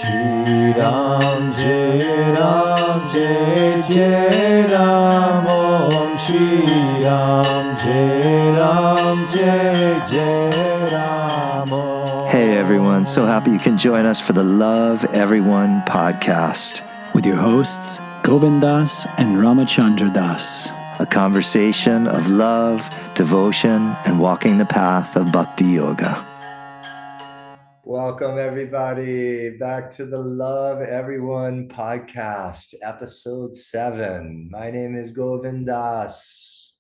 Shri Ram, Jai Ram, Jai Jai Ram, Om Shri Ram, Jai Ram, Jai Jai Ram. Hey everyone, so happy you can join us for the Love Everyone podcast. With your hosts, Govind Das and Rama Chandra Das. A conversation of love, devotion, and walking the path of Bhakti Yoga. Welcome, everybody, back to the Love Everyone podcast, episode 7. My name is Govind Das.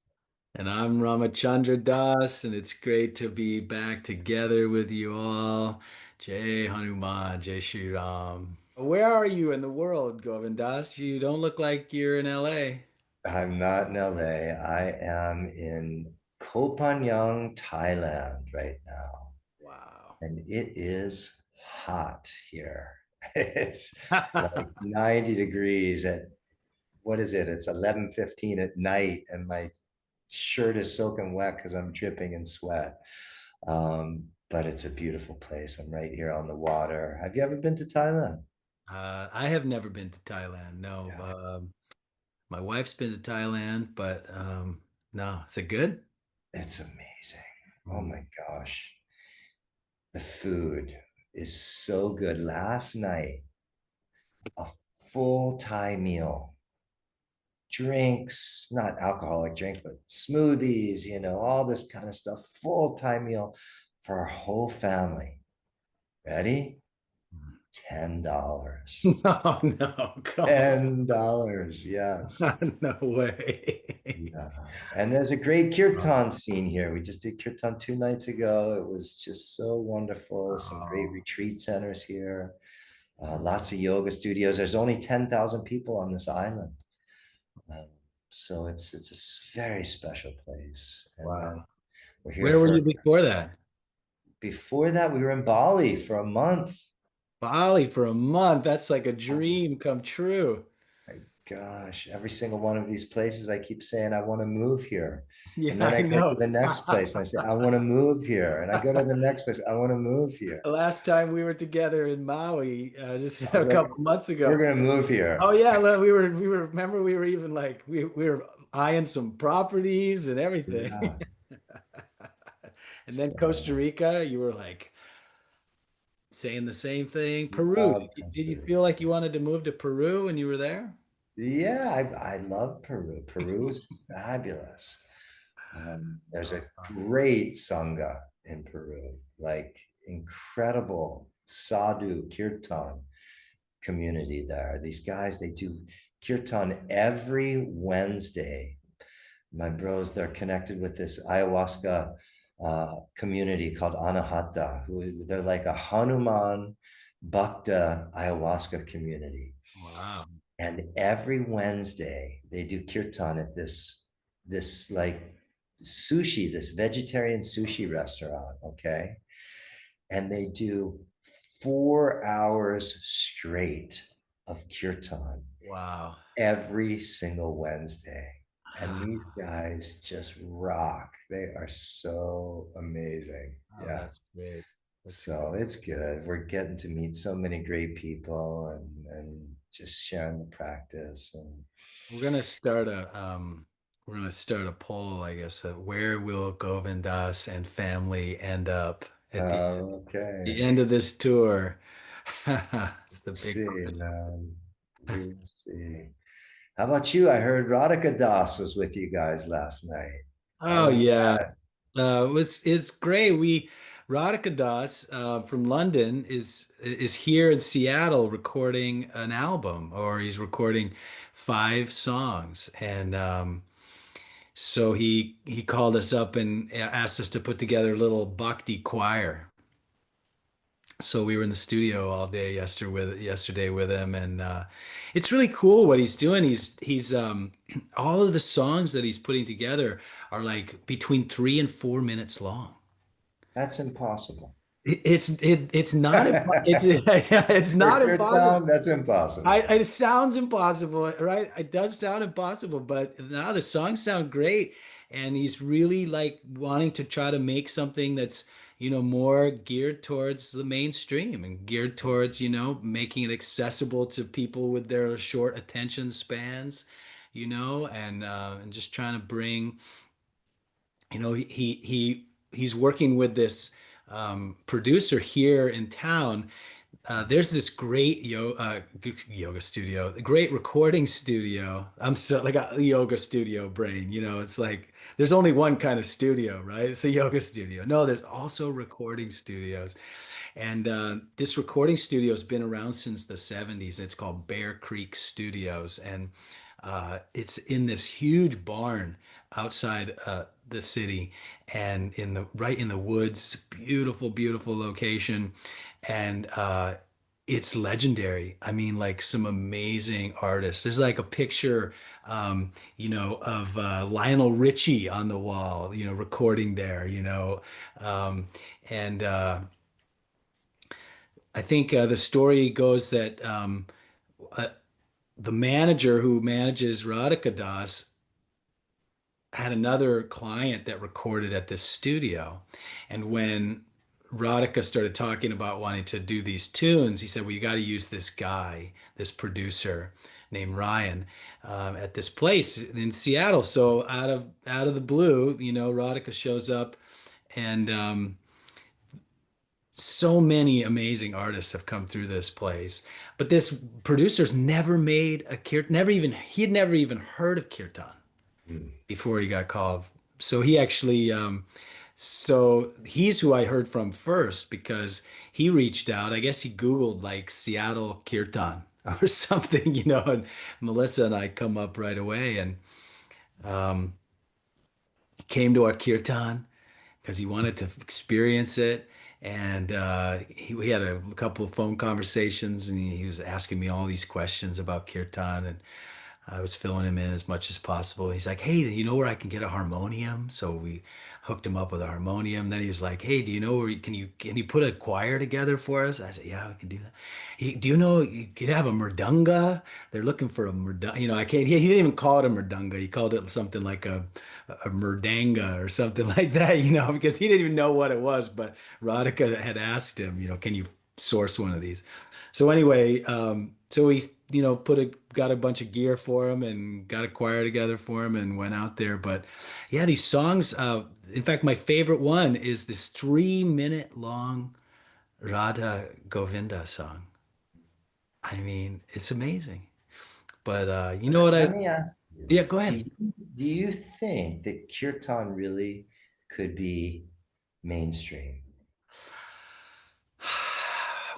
And I'm Rama Chandra Das, and it's great to be back together with you all. Jai Hanuman, Jai Shri Ram. Where are you in the world, Govind Das? You don't look like you're in LA. I'm not in LA. I am in Koh Phangan, Thailand right now. Wow. And it is hot here. It's like 90 degrees at, what is it? It's 11:15 at night, and my shirt is soaking wet because I'm dripping in sweat. But it's a beautiful place. I'm right here on the water. Have you ever been to Thailand? I have never been to Thailand. No. Yeah. My wife's been to Thailand, but no. Is it good? It's amazing. Oh my gosh. The food is so good. Last night, a full Thai meal, drinks, not alcoholic drinks, but smoothies, all this kind of stuff, full Thai meal for our whole family. Ready? $10. No, $10, yes. No way. Yeah. And there's a great kirtan scene here. We just did kirtan 2 nights ago. It was just so wonderful. Some great retreat centers here. Lots of yoga studios. There's only 10,000 people on this island. So it's a very special place. And, wow. We're here Where were you before that? Before that, we were in Bali for a month. Bali for a month. That's like a dream come true. My gosh, every single one of these places, I keep saying, I want to move here. Yeah, and then I know. go to the next place and I say, I want to move here. And I go to the next place, I want to move here. The last time we were together in Maui, just a couple months ago. We're going to move here. Oh yeah, remember we were even like, we were eyeing some properties and everything. Yeah. And then Costa Rica, you were like saying the same thing. Peru. Did you feel like you wanted to move to Peru when you were there? Yeah, I love Peru. Peru is fabulous. There's a great Sangha in Peru, like incredible sadhu kirtan community there. These guys, they do kirtan every Wednesday. My bros, they're connected with this ayahuasca community called Anahata, who they're like a Hanuman Bhakta ayahuasca community. Wow. And every Wednesday they do kirtan at this like sushi, this vegetarian sushi restaurant. Okay. And they do 4 hours straight of kirtan. Wow. Every single Wednesday. And these guys just rock. They are so amazing. Oh, yeah. That's great. So it's good. We're getting to meet so many great people and just sharing the practice. And we're gonna start a poll, I guess. Where will Govind Das and family end up at the end of this tour? It's the big question. We'll see. How about you? I heard Radhika Das was with you guys last night. Oh yeah, it's great. Radhika Das from London is here in Seattle recording an album, or he's recording 5 songs, and so he called us up and asked us to put together a little bhakti choir. So we were in the studio all day yesterday with him, and it's really cool what he's doing. He's all of the songs that he's putting together are like between 3 and 4 minutes long. That's impossible. It's not it's not impossible. That's impossible. It sounds impossible, right? It does sound impossible, but now the songs sound great, and he's really like wanting to try to make something that's more geared towards the mainstream and geared towards, making it accessible to people with their short attention spans, and just trying to bring, he's working with this producer here in town. There's this great yoga studio, a great recording studio. I'm so like a yoga studio brain, it's like there's only one kind of studio, right? It's a yoga studio. No, there's also recording studios. And this recording studio has been around since the 70s. It's called Bear Creek Studios. And it's in this huge barn outside the city and right in the woods. Beautiful, beautiful location. And it's legendary. I mean, like some amazing artists. There's like a picture, of Lionel Richie on the wall, recording there, um, and I think the story goes that uh, the manager who manages Radhika Das had another client that recorded at this studio. And when Radhika started talking about wanting to do these tunes, he said, well, you got to use this guy, this producer named Ryan, at this place in Seattle. So out of the blue, Radhika shows up and so many amazing artists have come through this place. But this producer's never made a kirtan, he had never even heard of kirtan Mm. before he got called. So he actually, so he's who I heard from first because he reached out. I guess he Googled like Seattle Kirtan or something, and Melissa and I come up right away and um, he came to our Kirtan because he wanted to experience it. And we had a couple of phone conversations and he was asking me all these questions about Kirtan. And I was filling him in as much as possible. He's like, "Hey, you know where I can get a harmonium?" So we hooked him up with a harmonium. Then he was like, "Hey, do you know where can you put a choir together for us?" I said, "Yeah, we can do that." Do you know you could have a murdanga? They're looking for a murdanga. I can't. He didn't even call it a murdanga. He called it something like a murdanga or something like that. Because he didn't even know what it was. But Radhika had asked him, can you source one of these? So anyway, so he, got a bunch of gear for him and got a choir together for him and went out there. But yeah, these songs, in fact, my favorite one is this 3 minute long Radha Govinda song. I mean, it's amazing. But you know what Let me ask you, yeah, go do ahead. you, do you think that kirtan really could be mainstream?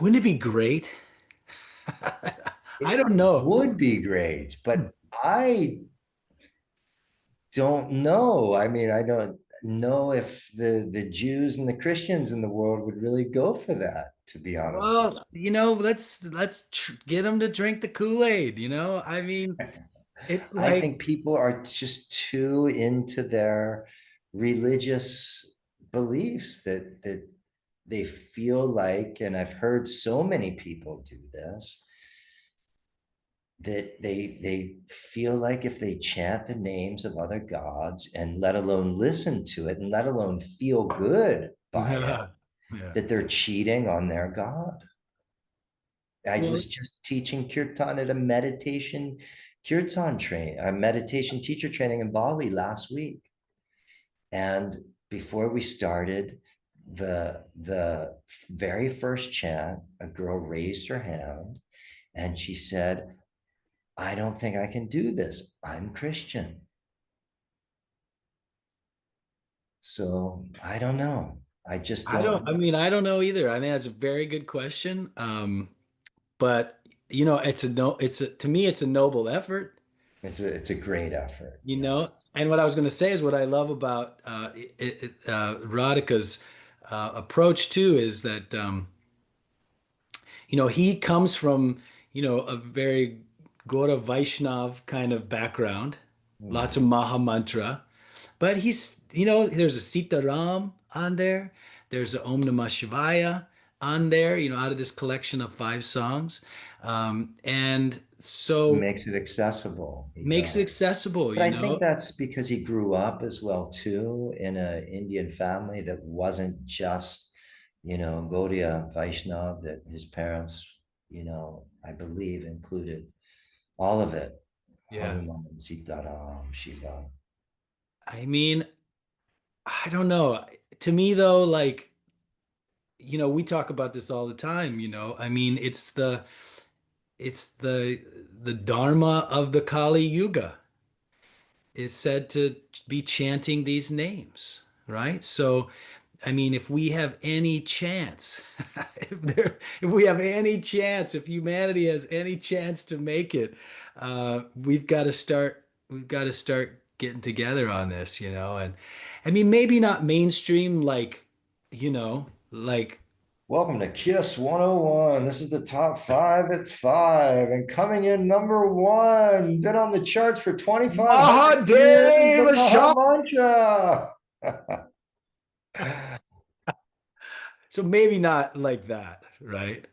Wouldn't it be great? I It don't know. would be great, but I don't know. I mean, I don't know if the Jews and the Christians in the world would really go for that, to be honest with Well, let's get them to drink the Kool-Aid, I mean, you. it's I like think people are just too into their religious beliefs that they feel like, and I've heard so many people do this, that they feel like if they chant the names of other gods and let alone listen to it and let alone feel good by it, yeah. Yeah. that they're cheating on their God. I Well, was just teaching kirtan at a meditation a meditation teacher training in Bali last week. And before we started the very first chant, a girl raised her hand and she said, I don't think I can do this. I'm Christian. So I don't know. I just don't. I don't know either. I think that's a very good question. But to me, it's a noble effort, It's a great effort. you know. Yes. And what I was going to say is what I love about Radhika's approach too is that he comes from, a very Gora Vaishnav kind of background, lots of Mhm. Maha Mantra, but there's a Sita Ram on there, there's a Om Namah Shivaya on there, out of this collection of 5 songs. And He so makes it accessible. He makes it does. accessible, But I think that's because he grew up as well too in an Indian family that wasn't just Gaudiya Vaishnav, that his parents, I believe included all of it. Yeah. Hanuman, Sitaram, Shiva. I mean, I don't know. To me though, like, we talk about this all the time, I mean, it's the dharma of the Kali Yuga. It's said to be chanting these names, right? So, I mean, if we have any chance, if we have any chance, if humanity has any chance to make it, we've got to start. We've got to start getting together on this, And I mean, maybe not mainstream, like Welcome to Kiss 101. This is the top 5 at 5. And coming in number 1, been on the charts for 2,500 years, the Mahadeva Shah. Mahamantra. So maybe not like that, right?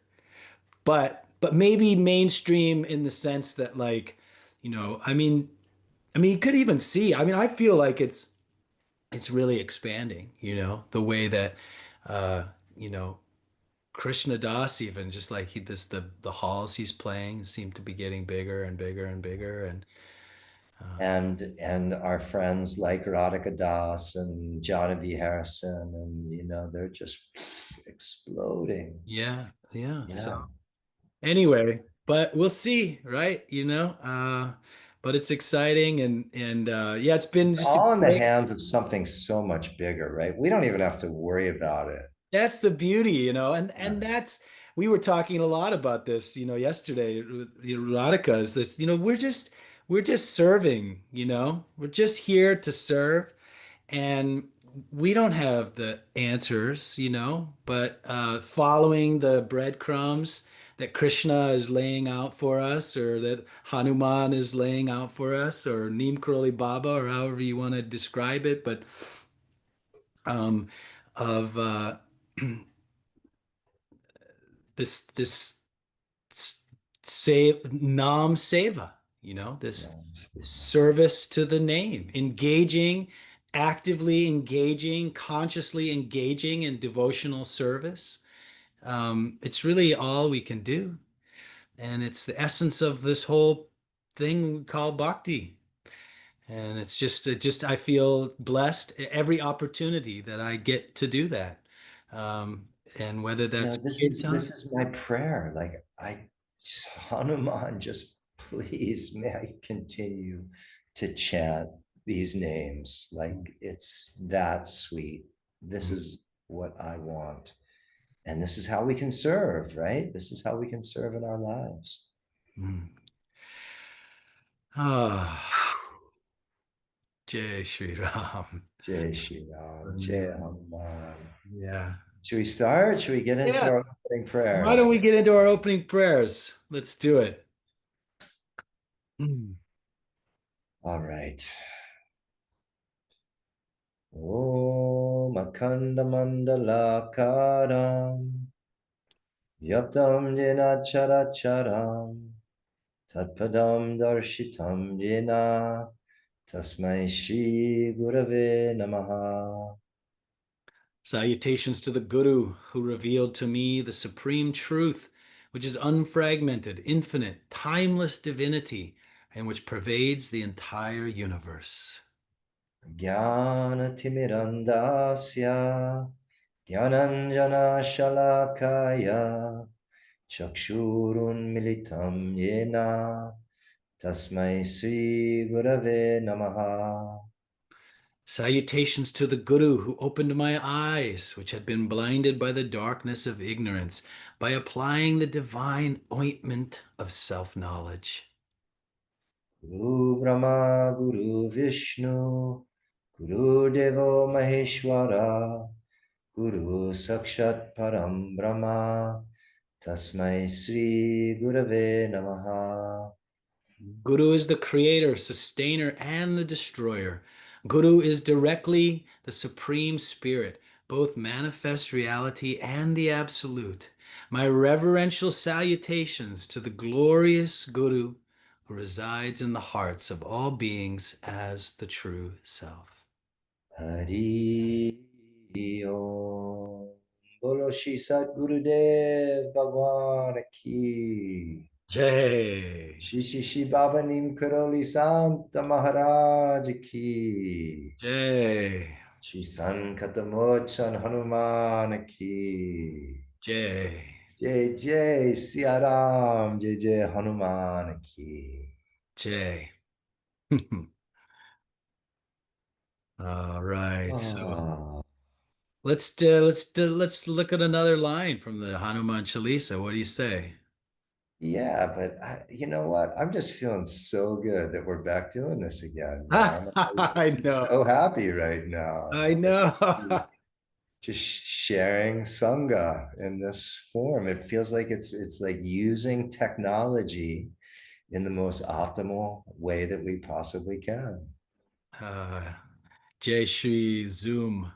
But maybe mainstream in the sense that, like, I mean, you could even see. I mean, I feel like it's really expanding, the way that uh, you know, Krishna Das, even just like the halls he's playing seem to be getting bigger and bigger and bigger. And and our friends like Radhika Das and Johnny Harrison, and they're just exploding. yeah, yeah. So Yeah. anyway, but we'll see, right? But it's exciting, and yeah, it's been It's just a all in the great. hands of something so much bigger, right? We don't even have to worry about it. That's the beauty, and Yeah. that's we were talking a lot about this, yesterday with Radhika, is this, we're just serving, we're just here to serve, and we don't have the answers, but following the breadcrumbs that Krishna is laying out for us, or that Hanuman is laying out for us, or Neem Karoli Baba, or however you want to describe it, but um, of this save nam seva, this service to the name, actively engaging, consciously engaging in devotional service. It's really all we can do, and it's the essence of this whole thing we call bhakti. And it just I feel blessed every opportunity that I get to do that. um, and whether that's This is kirtan. this is my prayer. Like, Hanuman, just please may I continue to chant these names. Like, it's that sweet. This is what I want. And this is how we can serve, right? This is how we can serve in our lives. Mm. Ah, Jai Shri Ram. Jai Shri Ram, Jai Yeah. Hanuman. Yeah. Should we start? Should we get into Yeah. our opening Why don't prayers? we get into our opening prayers? Let's do it. Mm. All right. Om Akanda Mandalakaram Yaptam Jena Characharam Tatpadam Darshitam Jena Tasmai Shri Gurave Namaha. Salutations to the Guru who revealed to me the supreme truth, which is unfragmented, infinite, timeless divinity, and which pervades the entire universe. Jnana Timirandasya Jnananjana Shalakaya Chakshurun Militam Yena Tasmai Sri Gurave Namaha. Salutations to the Guru who opened my eyes, which had been blinded by the darkness of ignorance, by applying the divine ointment of self-knowledge. Guru Brahma Guru Vishnu Guru Devo Maheshwara Guru Sakshat Param Brahma Tasmai Sri Gurave Namaha. Guru is the creator, sustainer, and the destroyer. Guru is directly the supreme spirit, both manifest reality and the absolute. My reverential salutations to the glorious Guru who resides in the hearts of all beings as the true self. Hari Om Bolo Shri Sadgurudev Bhagwan ki. Jay. Shri Baba Neem Karoli Santa Maharaj ki. Jay. Shri Sankatamochan Hanuman ki. Jay. Jai Jai Siya Ram, Jai Jai Hanuman ki. Jay. All right. So Ah, let's look at another line from the Hanuman Chalisa. What do you say? yeah, but you know what? I'm just feeling so good that we're back doing this again, man. I I'm know. so happy right now. I know. Just sharing Sangha in this form. It feels like it's like using technology in the most optimal way that we possibly can. Uh, Jay Shri Zoom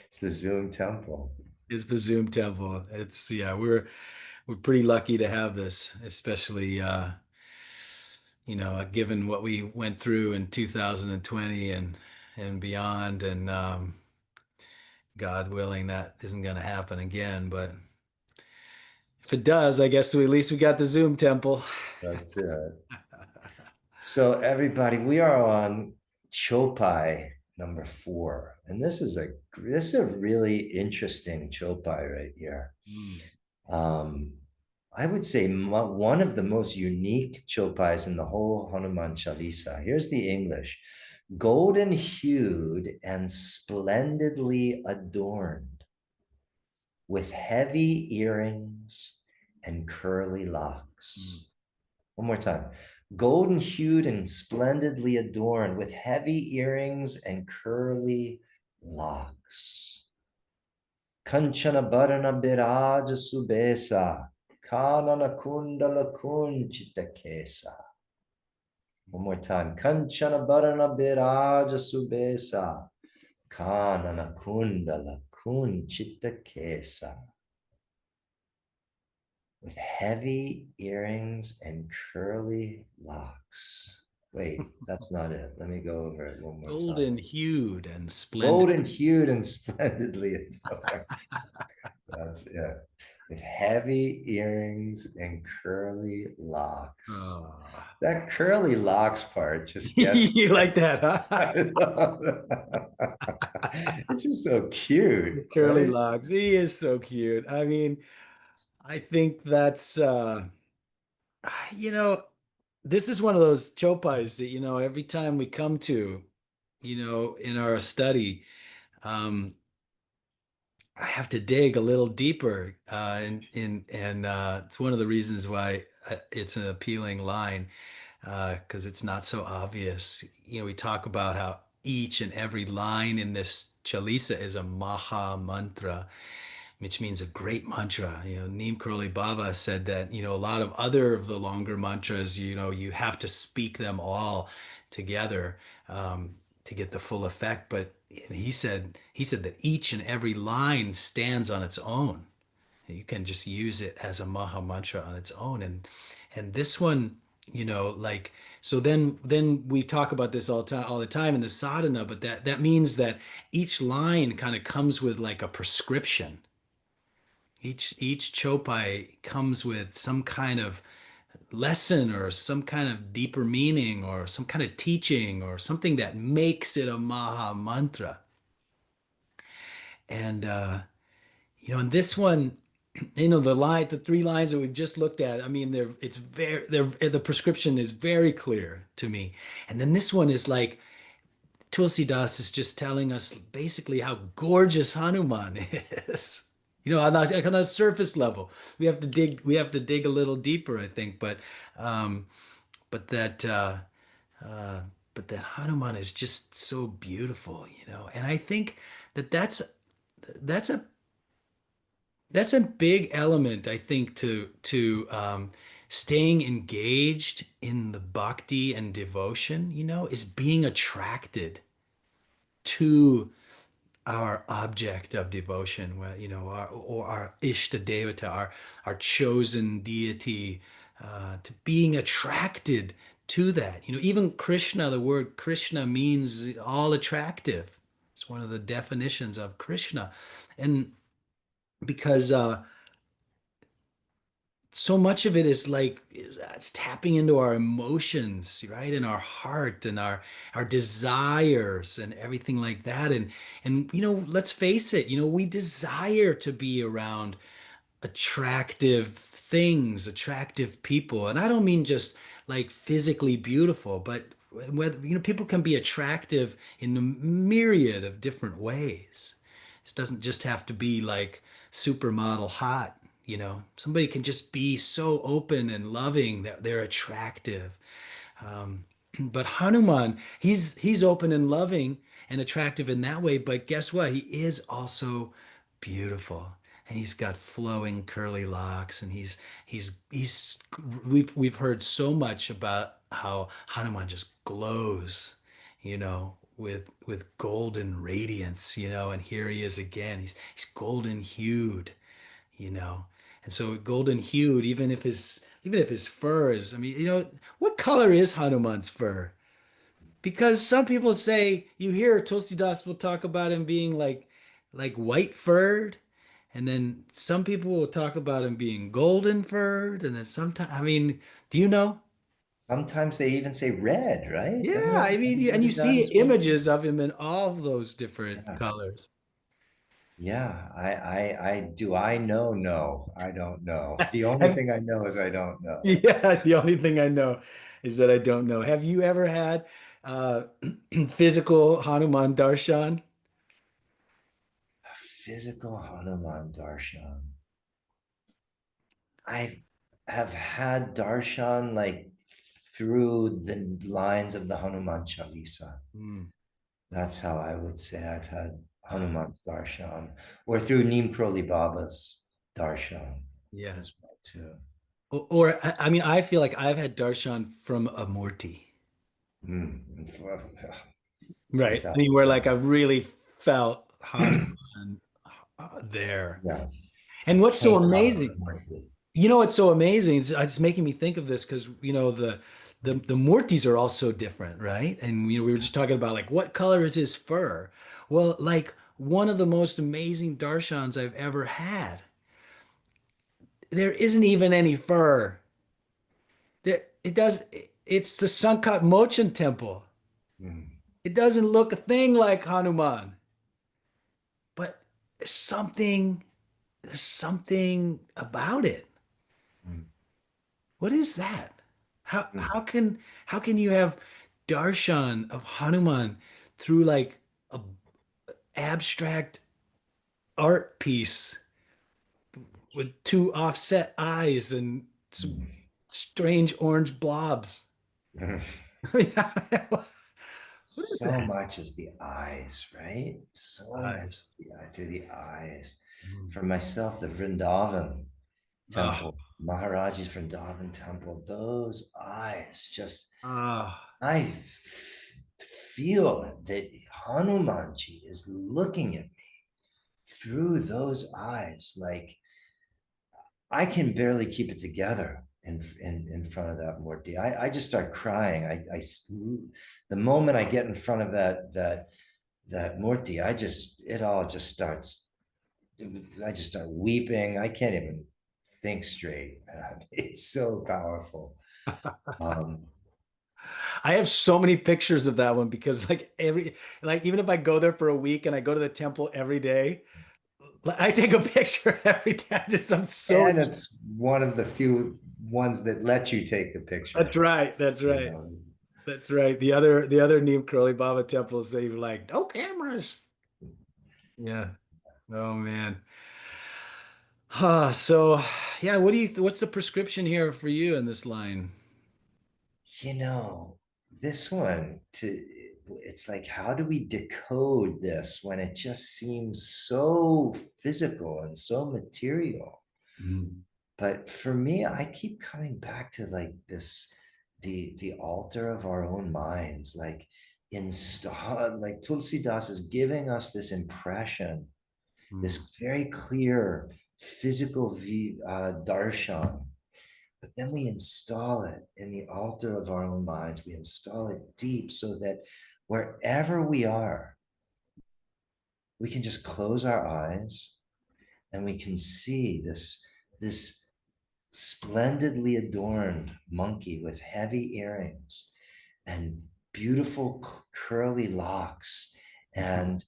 It's the Zoom temple. is the Zoom temple. It's yeah, we're pretty lucky to have this, especially given what we went through in 2020 and beyond, and God willing, that isn't going to happen again. But if it does, I guess at least we got the Zoom temple. That's it. So everybody, we are on Chopai number 4, and this is a really interesting Chopai right here. Mm, Um, I would say one of the most unique Chopais in the whole Hanuman Chalisa. Here's the English: golden hued and splendidly adorned, with heavy earrings and curly mm. locks. One more time. Golden hued and splendidly adorned, with heavy earrings and curly locks. Kanchana Bharana Biraja Subesa, Kanana Kundala Kunchita Kesa. One more time. Kanchana Bharana Biraja Subesa, Kanana Kundala Kunchita Kesa. With heavy earrings and curly locks. Wait, that's not it. Let me go over it one more time. Golden hued and splendid. Golden hued and splendidly adorned. That's it. With heavy earrings and curly locks. Oh. That curly locks part just gets You me. like that, huh? I love it's just so cute, The curly right? locks. He is so cute. I mean, I think that's you know, this is one of those chopais that, every time we come to, in our study, um, I have to dig a little deeper, and it's one of the reasons why it's an appealing line, because it's not so obvious. We talk about how each and every line in this Chalisa is a Maha mantra, which means a great mantra. Neem Karoli Baba said that, a lot of other of the longer mantras, you have to speak them all together um, to get the full effect. But he said that each and every line stands on its own. You can just use it as a Maha mantra on its own. And this one, like, so then we talk about this all the time in the sadhana, but that means that each line kind of comes with like a prescription. Each chopai comes with some kind of lesson or some kind of deeper meaning or some kind of teaching or something that makes it a Maha mantra. And in this one, the 3 lines that we've just looked at, I mean, the prescription is very clear to me. And then this one is like Tulsi Das is just telling us basically how gorgeous Hanuman is. On a surface level, we have to dig a little deeper, I think, um, but that uh, but that Hanuman is just so beautiful, and I think that's a that's a big element, I think, to staying engaged in the bhakti and devotion, is being attracted to our object of devotion, or our Ishta Devata, our chosen deity, to being attracted to that. Even Krishna, the word Krishna means all attractive. It's one of the definitions of Krishna. And because so much of it is like it's tapping into our emotions, right? And our heart and our desires and everything like that. And let's face it, we desire to be around attractive things, attractive people. And I don't mean just like physically beautiful, but whether people can be attractive in a myriad of different ways. It doesn't just have to be like supermodel hot. Somebody can just be so open and loving that they're attractive. um, but Hanuman, he's open and loving and attractive in that way, but guess what? He is also beautiful. And he's got flowing curly locks, and he's we've heard so much about how Hanuman just glows, with golden radiance, and here he is again. He's golden hued, you know. And so golden hued, even if his fur is, I mean, what color is Hanuman's fur? Because some people say you hear Tulsidas will talk about him being like white furred, and then some people will talk about him being golden furred, and then sometimes, I mean, do you know? Sometimes they even say red, right? Doesn't Yeah, it? I mean, and Haven't you you see gotten some? images of him in all those different Yeah. colors. Yeah. I do. I know. No, I don't know. The only Have thing I know is I don't know. Yeah, the only thing I know is that I don't know. Have you ever had uh physical Hanuman Darshan? Physical Hanuman Darshan. I have had Darshan like through the lines of the Hanuman Chalisa. Hmm. That's how I would say I've had Hanuman's Darshan, or through Neem Karoli Baba's Darshan Yeah. as well too. Or I mean, I feel like I've had darshan from a Murti. Mm. Right. I Without mean, where like doubt. I've really felt Hanuman there. Yeah, And what's so came out of the amazing, market. what's so amazing is it's making me think of this because the Murtis are all so different, right? And we were just talking about like what color is his fur? Well, like one of the most amazing darshans I've ever had, there isn't even any fur. It's the Sankat Mochan temple. Mm, It doesn't look a thing like Hanuman, but there's something there's something about it. mm, What is that? How mm, how can how can you have darshan of Hanuman through like a abstract art piece with two offset eyes and some mm, strange orange blobs? mm. What is So that? much is the eyes, right? So much Eyes. is the eye, through the eyes. Mm. For myself, the Vrindavan Ah, temple, Maharaji's Vrindavan temple, those eyes just, ah. I feel that Hanumanji is looking at me through those eyes. Like I can barely keep it together in front of that Murti. I just start crying. The moment I get in front of that Murti, it all just starts. I just start weeping. I can't even think straight. Man. It's so powerful. Um, I have so many pictures of that one because like even if I go there for a week and I go to the temple every day, like, I take a picture every day. I'm so and it's one of the few ones that let you take the That's picture. right. That's You right. know, That's right. The other Neem Karoli Baba temples, they were like, no cameras. Yeah. Oh man. So yeah, what's the prescription here for you in this line? you know, this one to it's like, how do we decode this when it just seems so physical and so material? Mm. But for me, I keep coming back to like this, the altar of our own minds, like install, like Tulsi Das is giving us this impression, Mm. this very clear physical darshan. But then we install it in the altar of our own minds. We install it deep so that wherever we are, we can just close our eyes and we can see this splendidly adorned monkey with heavy earrings and beautiful curly locks and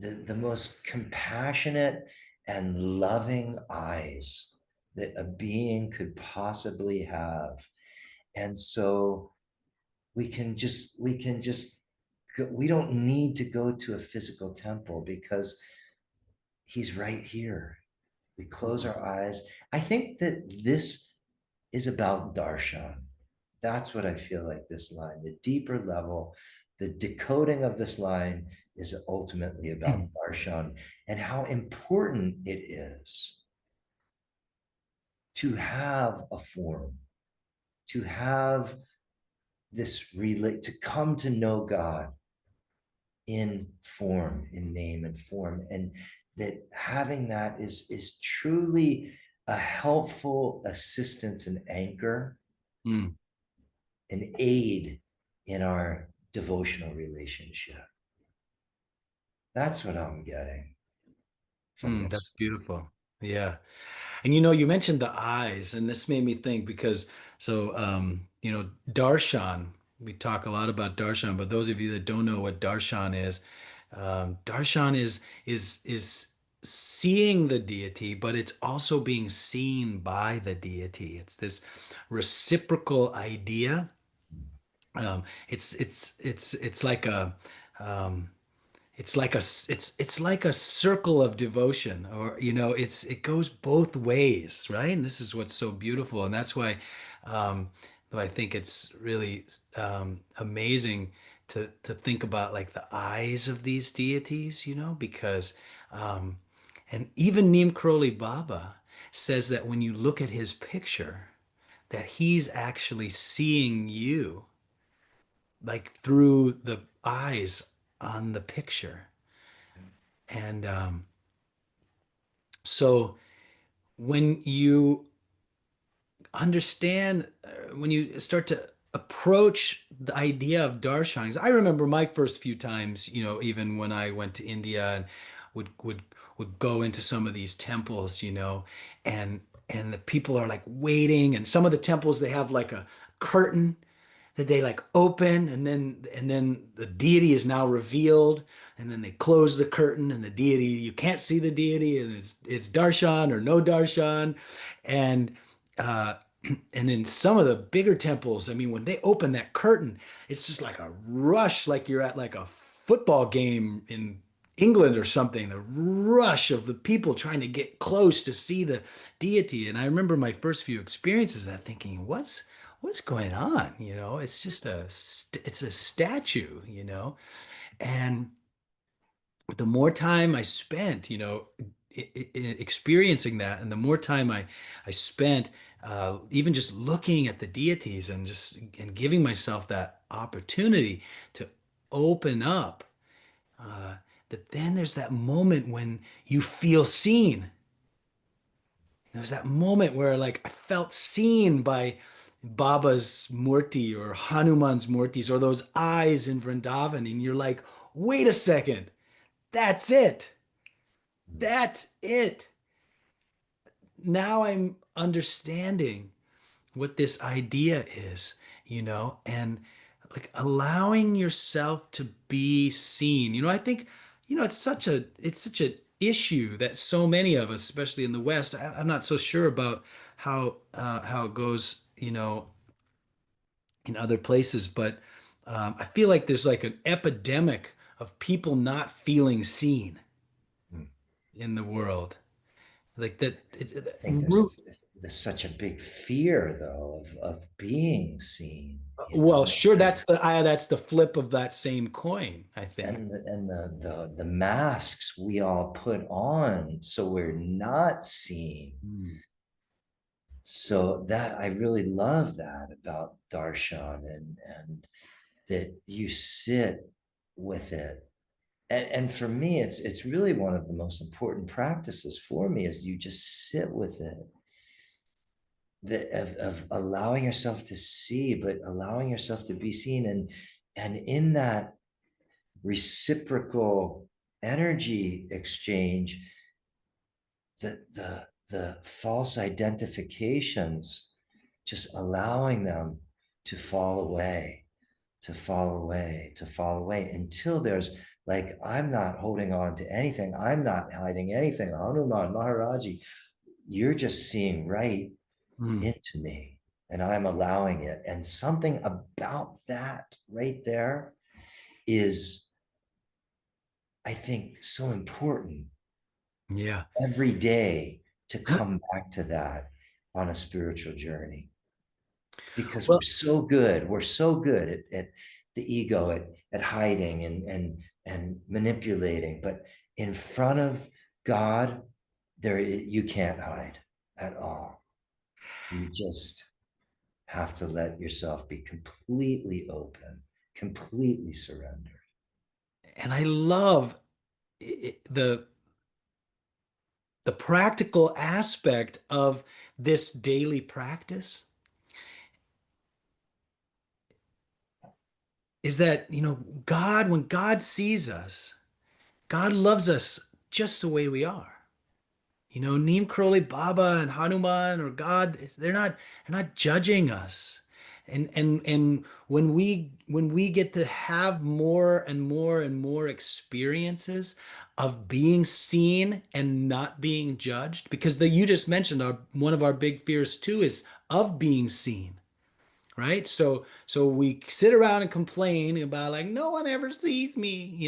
the most compassionate and loving eyes that a being could possibly have. And so we can just we don't need to go to a physical temple because he's right here. We close our eyes. I think that this is about darshan. That's what I feel like this line, the deeper level, the decoding of this line is ultimately about darshan and how important it is to have a form, to have this relate, to come to know God in form, in name and form, and that having that is truly a helpful assistance and anchor, Mm. an aid in our devotional relationship. That's what I'm getting from Mm, this. that's beautiful. Yeah. And you mentioned the eyes, and this made me think because Darshan, we talk a lot about Darshan, but those of you that don't know what Darshan is, Darshan is seeing the deity, but it's also being seen by the deity. It's this reciprocal idea. It's like a um, it's like a circle of devotion, or it goes both ways, right? And this is what's so beautiful, and that's why um I think it's really amazing to think about like the eyes of these deities, because um and even Neem Karoli Baba says that when you look at his picture, that he's actually seeing you like through the eyes on the picture. And so when you understand, when you start to approach the idea of darshans, I remember my first few times, even when I went to India and would go into some of these temples, and the people are like waiting, and some of the temples they have like a curtain that they like open, and then the deity is now revealed, and then they close the curtain and the deity, you can't see the deity, and it's darshan or no darshan. And uh and in some of the bigger temples, I mean, when they open that curtain, it's just like a rush, like you're at like a football game in England or something, the rush of the people trying to get close to see the deity. And I remember my first few experiences of that, thinking, what's going on? It's just it's a statue, and the more time I spent, experiencing that, and the more time I spent even just looking at the deities and giving myself that opportunity to open up, uh, that then there's that moment when you feel seen. There's that moment where like I felt seen by Baba's Murti or Hanuman's Murtis or those eyes in Vrindavan, and you're like, wait a second, that's it. That's it. Now I'm understanding what this idea is, and like allowing yourself to be seen. I think, it's such an issue that so many of us, especially in the West, I'm not so sure about how it goes, in other places, but I feel like there's like an epidemic of people not feeling seen Hmm. in the world. Like that, I think there's such a big fear though of being seen, well, sure, that's the flip of that same coin, I think. and the masks we all put on so we're not seen. Mm. So that I really love that about darshan, and that you sit with it. And for me, it's really one of the most important practices for me is you just sit with it, of allowing yourself to see, but allowing yourself to be seen, and in that reciprocal energy exchange, the false identifications, just allowing them to fall away, to fall away, to fall away until there's like, I'm not holding on to anything. I'm not hiding anything. Hanuman Maharaji, you're just seeing right Mm. into me and I'm allowing it. And something about that right there is, I think, so important Yeah. every day to come back to that on a spiritual journey, because Well, we're so good at the ego, at hiding and manipulating, but in front of God, there you can't hide at all. You just have to let yourself be completely open, completely surrendered. and I love the practical aspect of this daily practice is that, God, when God sees us, God loves us just the way we are. Neem Karoli Baba and Hanuman or God, they're not judging us. And when we get to have more and more and more experiences of being seen and not being judged, because you just mentioned one of our big fears too is of being seen, right? So we sit around and complain about like no one ever sees me.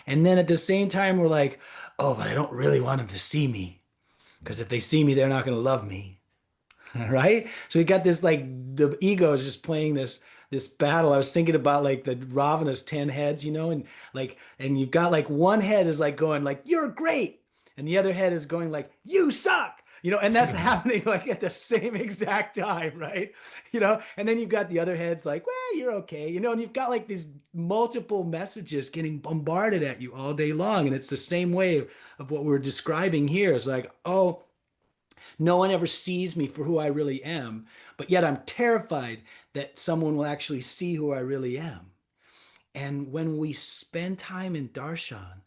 And then at the same time we're like, oh, but I don't really want them to see me because if they see me, they're not going to love me. Right? So we got this like the ego is just playing this battle. I was thinking about like the Ravana's 10 heads, and you've got like one head is like going like, you're great. And the other head is going like, you suck. And that's happening like at the same exact time, right? And then you've got the other heads like, well, you're okay, and you've got like these multiple messages getting bombarded at you all day long. And it's the same way of what we're describing here. It's like, oh, no one ever sees me for who I really am, but yet I'm terrified that someone will actually see who I really am. And when we spend time in Darshan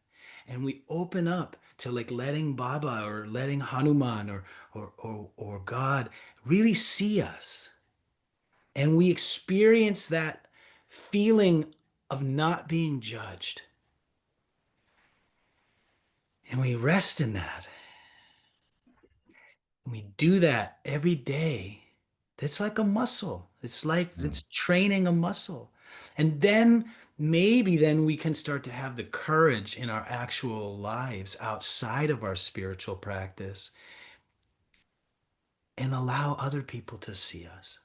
and we open up to like letting Baba or letting Hanuman or God really see us, and we experience that feeling of not being judged, and we rest in that, and we do that every day. It's like a muscle. It's like Mm, it's training a muscle. And then maybe then we can start to have the courage in our actual lives outside of our spiritual practice and allow other people to see us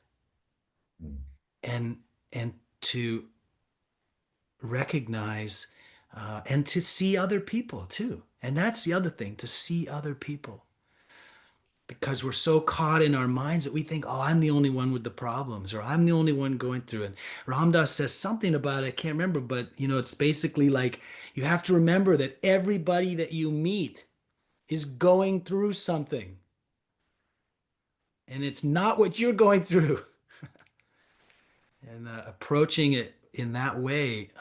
mm, and and to recognize and to see other people too. And that's the other thing, to see other people. Because we're so caught in our minds that we think, oh, I'm the only one with the problems, or I'm the only one going through it. Ram Dass says something about it, I can't remember, but it's basically like you have to remember that everybody that you meet is going through something, and it's not what you're going through. And approaching it in that way.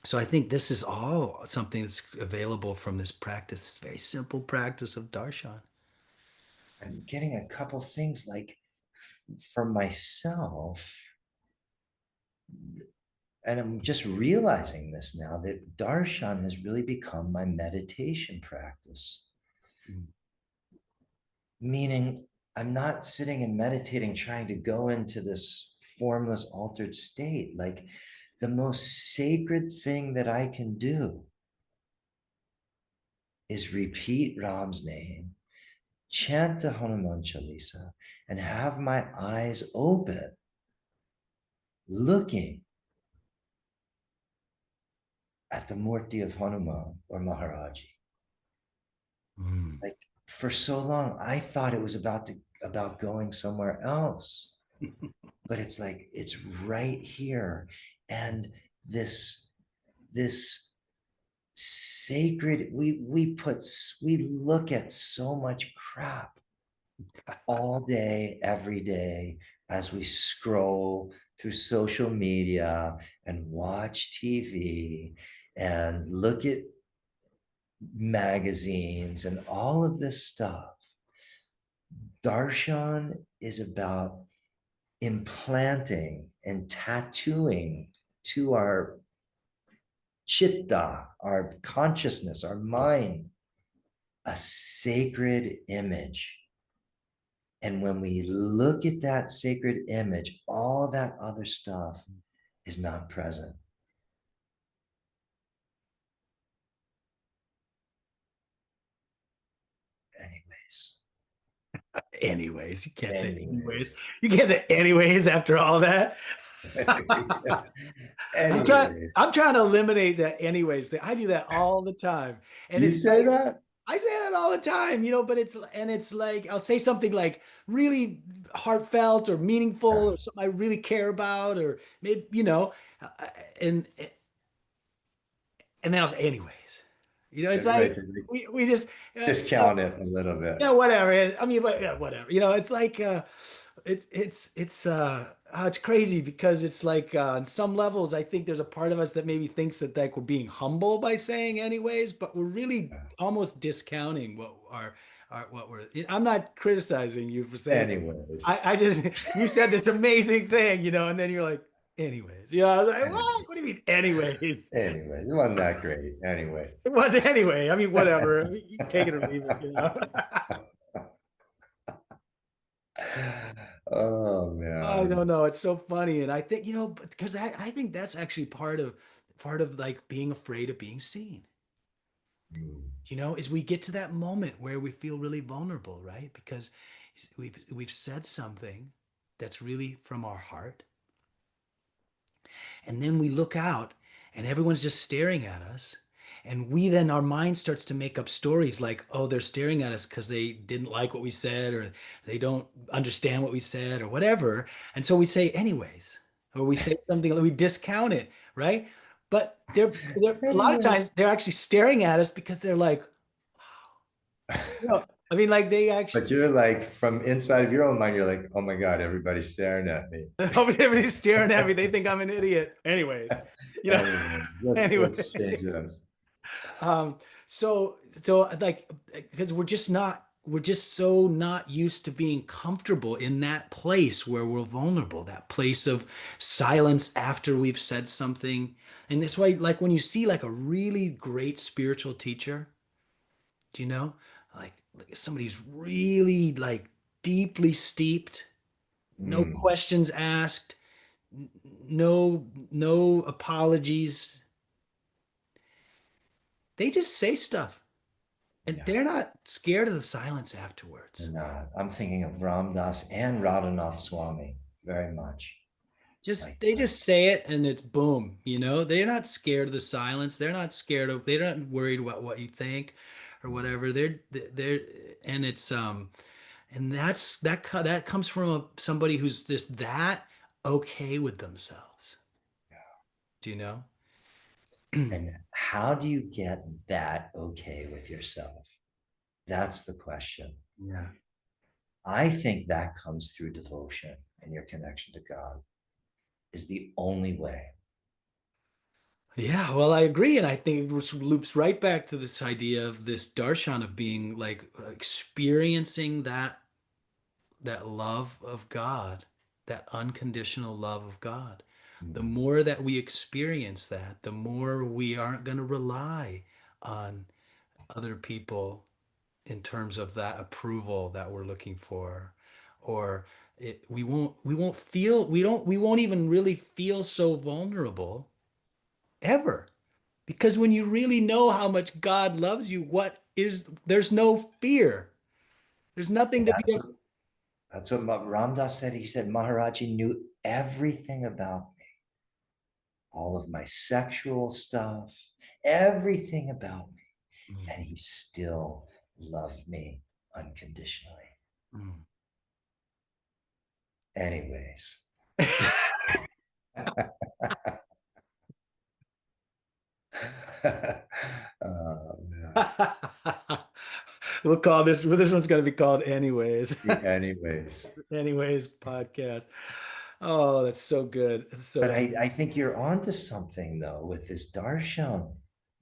So I think this is all something that's available from this practice, this very simple practice of darshan. I'm getting a couple things like for myself, and I'm just realizing this now that darshan has really become my meditation practice. Mm. Meaning, I'm not sitting and meditating, trying to go into this formless, altered state. Like the most sacred thing that I can do is repeat Ram's name, chant the Hanuman Chalisa, and have my eyes open, looking at the Murti of Hanuman or Maharaji. Mm. Like for so long, I thought it was about going somewhere else, but it's like it's right here. And this sacred, we look at so much crap all day, every day, as we scroll through social media and watch TV and look at magazines and all of this stuff. Darshan is about implanting and tattooing to our chitta, our consciousness, our mind, a sacred image. And when we look at that sacred image, all that other stuff is not present. Anyways. Anyways, you can't say anyways. Anyways. You can't say anyways after all that. Anyway. I'm trying to eliminate that anyways thing. I do that all the time. And You it's say like that? I say that all the time, but it's like I'll say something like really heartfelt or meaningful Yeah. or something I really care about, or maybe, uh, and and then I'll say anyways. It's like Right. To we just discount it a little bit. yeah, whatever. I mean, but yeah, whatever. It's like it's crazy because it's like on some levels, I think there's a part of us that maybe thinks that like we're being humble by saying anyways, but we're really almost discounting what our what we're. I'm not criticizing you for saying it. Anyways. I just you said this amazing thing, and then you're like, anyways. I was like, what? What do you mean, anyways? Anyways, it wasn't that great. Anyways. It was anyway. I mean, whatever. I mean, you can take it or leave it. Oh I man. don't know. It's so funny. And I think, because I think that's actually part of like being afraid of being seen, Mm. is we get to that moment where we feel really vulnerable, right? Because we've said something that's really from our heart. And then we look out and everyone's just staring at us. And our mind starts to make up stories like, oh, they're staring at us because they didn't like what we said, or they don't understand what we said, or whatever. And so we say, anyways, or we say something, we discount it, right? But they're a lot of Anyway. times they're actually staring at us because they're like, I mean, like they But actually, you're like from inside of your own mind, you're like, oh my God, everybody's staring at me. everybody's staring at me. They think I'm an idiot. Anyways, you know, Anyway, let's anyway. change this. Um, so like because we're just so not used to being comfortable in that place where we're vulnerable, that place of silence after we've said something. And that's why like when you see like a really great spiritual teacher, do you know? Like somebody who's really like deeply steeped, no Mm, questions asked, no apologies. They just say stuff. And yeah, they're not scared of the silence they're afterwards. not. I'm thinking of Ram Dass and Radhanath Swami very much. Just Like, they just say it and it's boom, They're not scared of the silence. They're not worried about what you think or whatever. They're and it's and that comes from somebody who's just that okay with themselves. Do you know? and how do you get that okay with yourself? That's the question. Yeah. I think that comes through devotion and your connection to God is the only way. Yeah, well, I agree, and I think it loops right back to this idea of this darshan of being like experiencing that love of God, that unconditional love of God. The Mm. more that we experience that, the more we aren't going to rely on other people in terms of that approval that we're looking for, or we won't even really feel so vulnerable ever. Because when you really know how much God loves you, there's no fear. There's nothing And to be. that's what Ram Dass said. He said Maharaji knew everything about me, all of my sexual stuff, everything about me, and he still loved me unconditionally. Mm. Anyways. Oh man. We'll call this. Well, this one's going to be called anyways. Anyways. Anyways, podcast. Oh, that's so good. That's so But good. I think you're onto something though with this darshan.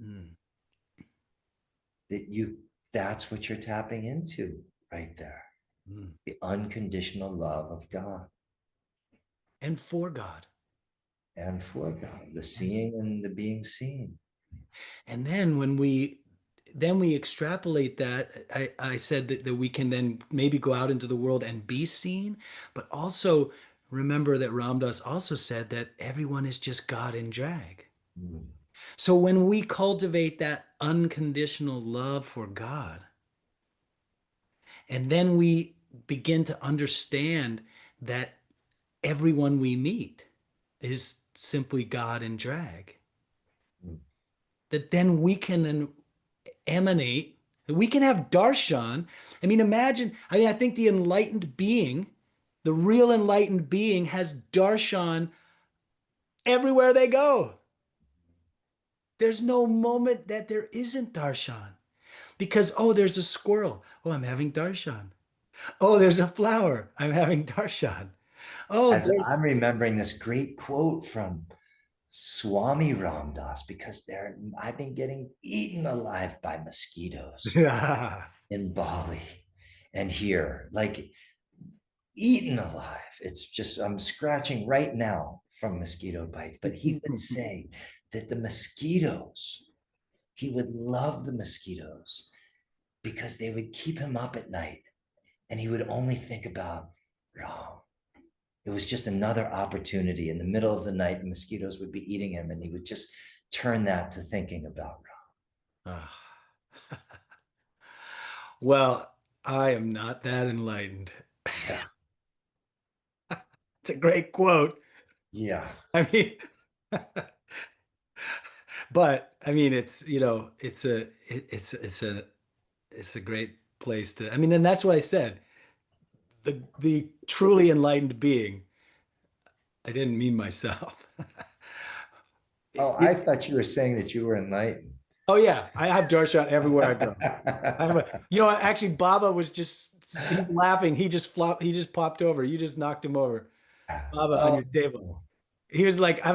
Mm. that that's what you're tapping into right there. Mm. The unconditional love of God And for God. and for God, the And seeing and the being seen. and then when we extrapolate that, I said that we can then maybe go out into the world and be seen, but also remember that Ramdas also said that everyone is just God in drag. Mm, So when we cultivate that unconditional love for God, and then we begin to understand that everyone we meet is simply God in drag, mm. that then we can then emanate, we can have darshan. I mean, imagine, I mean, I think the enlightened being, the real enlightened being has darshan everywhere they go. There's no moment that there isn't darshan because, oh, there's a squirrel. Oh, I'm having darshan. Oh, there's a flower. I'm having darshan. Oh, As there's, I'm remembering this great quote from Swami Ramdas, because I've been getting eaten alive by mosquitoes yeah. in Bali and here, like eaten alive. It's just, I'm scratching right now from mosquito bites. But he would say that the mosquitoes, he would love the mosquitoes because they would keep him up at night and he would only think about Ram. It was just another opportunity. In the middle of the night, the mosquitoes would be eating him and he would just turn that to thinking about Ah. Well, I am not that enlightened. Ram. Yeah. It's a great quote. Yeah. I mean, but I mean, it's, it's a great place to, I mean, and that's what I said. The truly enlightened being, I didn't mean myself. Oh, I It's, thought you were saying that you were enlightened. oh yeah, I have darshan everywhere I go. I have a, actually, Baba was just, he's laughing. He just popped over. You just knocked him over. Baba on Oh, your table. He was like, I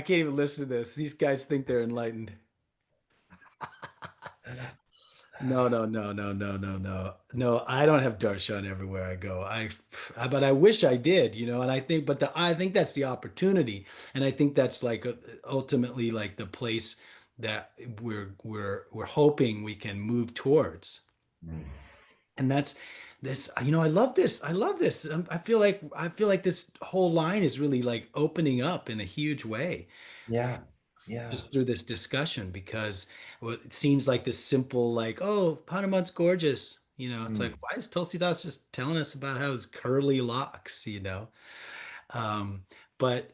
can't even listen to this. These guys think they're enlightened. No, no, no, no, no, no, no. No, I don't have darshan everywhere I go. But I wish I did, and I think that's the opportunity. And I think that's like ultimately like the place that we're hoping we can move towards. mm, And that's this, I love this. I love this. I feel like this whole line is really like opening up in a huge way yeah. Yeah. just through this discussion because well, it seems like this simple like, oh, Hanuman's gorgeous. It's like, Mm, why is Tulsidas just telling us about how his curly locks? Um, but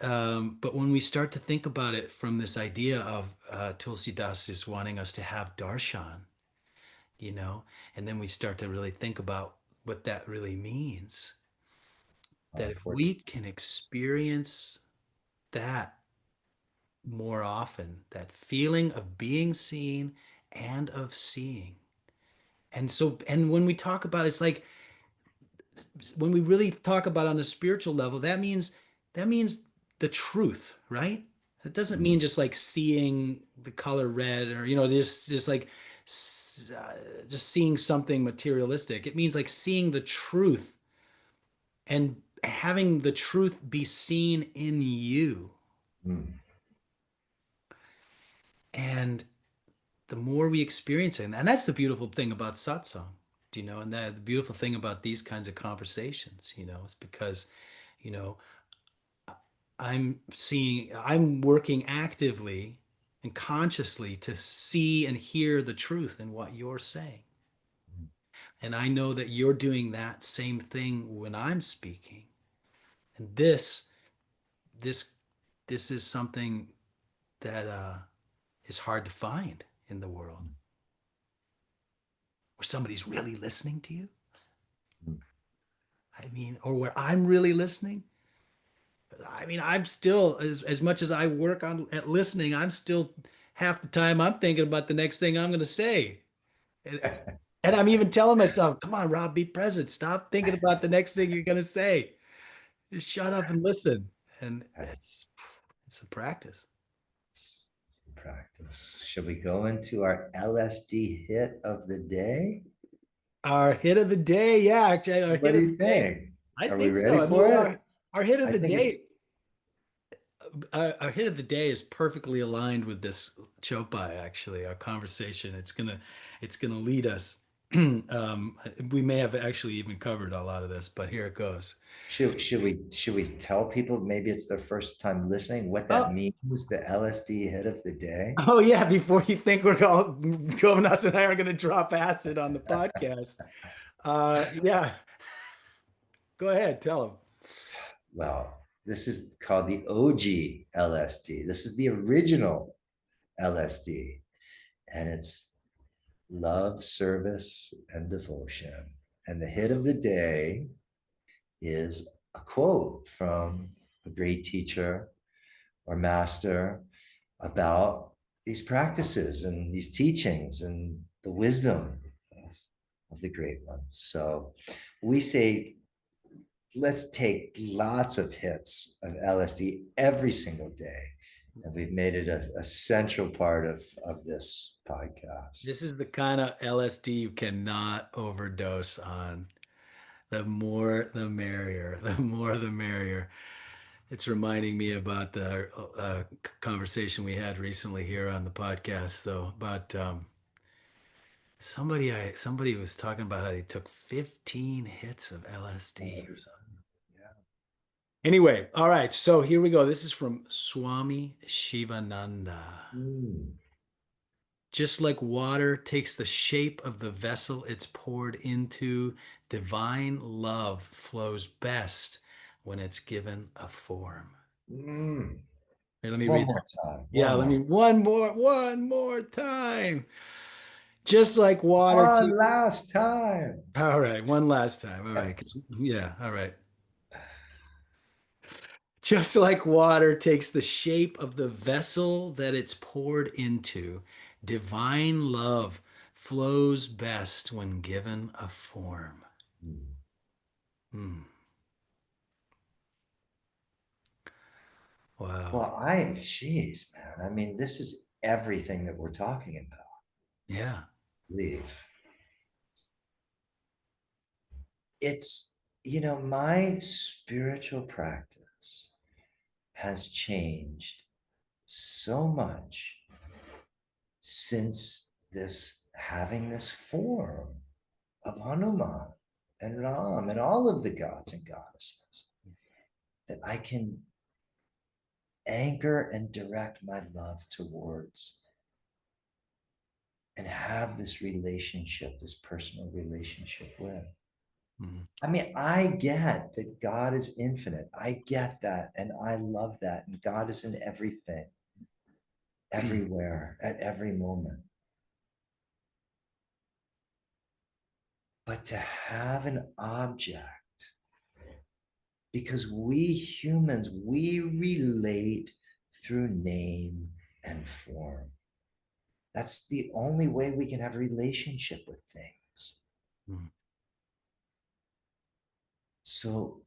when we start to think about it from this idea of Tulsidas is wanting us to have darshan, you know, and then we start to really think about what that really means. That if unfortunately. we can experience that more often, that feeling of being seen and of seeing. And when we talk about it's like when we really talk about on a spiritual level, that means the truth, right? It doesn't Mm, mean just like seeing the color red or just like just seeing something materialistic. It means like seeing the truth and having the truth be seen in you. mm, And the more we experience it, and that's the beautiful thing about satsang, and that the beautiful thing about these kinds of conversations, is because, you know, I'm working actively and consciously to see and hear the truth in what you're saying. mm. And I know that you're doing that same thing when I'm speaking. And this, this is something that is hard to find in the world, where somebody's really listening to you. Mm. I mean, or where I'm really listening. I mean, I'm still as much as I work on at listening, I'm still half the time I'm thinking about the next thing I'm going to say. And, and I'm even telling myself, come on, Rob, be present. Stop thinking about the next thing you're going to say. Just shut up and listen. And it's a practice. It's the practice. Should we go into our LSD hit of the day? Our hit of the day, yeah, actually, our What hit do of you the day. think? I Are we think so. ready I mean, for it? our hit of I the think day, it's our hit of the day is perfectly aligned with this chopai. Actually, our conversation. It's gonna lead us. We may have actually even covered a lot of this, but here it goes. should we tell people maybe it's their first time listening what that Oh, means, the LSD hit of the day? oh yeah. Before you think we're all Govind and I are going to drop acid on the podcast, yeah. Go ahead, tell them. Well, this is called the OG LSD. This is the original LSD, and it's love, service, and devotion. And the hit of the day is a quote from a great teacher or master about these practices and these teachings and the wisdom of the great ones. So we say, let's take lots of hits of LSD every single day. And we've made it a central part of this podcast. This is the kind of LSD you cannot overdose on. The more, the merrier. The more, the merrier. It's reminding me about the conversation we had recently here on the podcast, though. But somebody was talking about how they took 15 hits of LSD or something. Yeah. Anyway, all right. So here we go. This is from Swami Shivananda. Mm. Just like water takes the shape of the vessel it's poured into, divine love flows best when it's given a form. Mm. Here, let me One read more that. time. Yeah, One let more. me one more time. Just like water. One last time. All right, one last time. All right, yeah, all right. Just like water takes the shape of the vessel that it's poured into, divine love flows best when given a form. Mm. Hmm. Wow. Well, geez, man. I mean, this is everything that we're talking about, Yeah. I believe. My spiritual practice has changed so much since this having this form of Hanuman and Ram and all of the gods and goddesses that I can anchor and direct my love towards and have this relationship, this personal relationship with. Mhm. I mean, I get that God is infinite. I get that. And I love that. And God is in everything, everywhere, at every moment. But to have an object, because we humans, we relate through name and form. That's the only way we can have a relationship with things. Mhm. So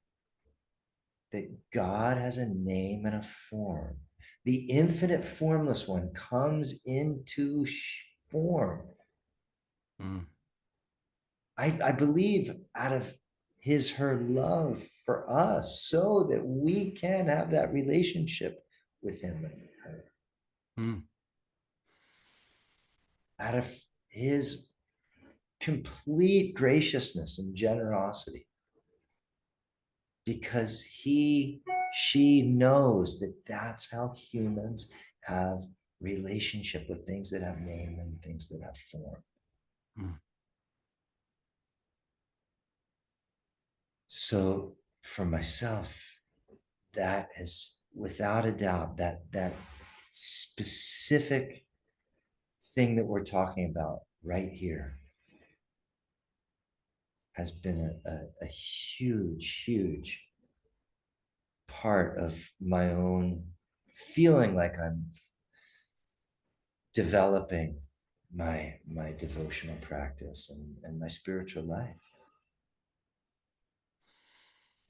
that God has a name and a form. The infinite formless one comes into form. Mhm. I believe out of her love for us so that we can have that relationship with him and her. Mhm. Out of his complete graciousness and generosity. Because she knows that that's how humans have relationship with things that have name and things that have form. Mhm. So for myself, that is without a doubt that specific thing that we're talking about right here has been a huge part of my own feeling like I'm developing my devotional practice and my spiritual life.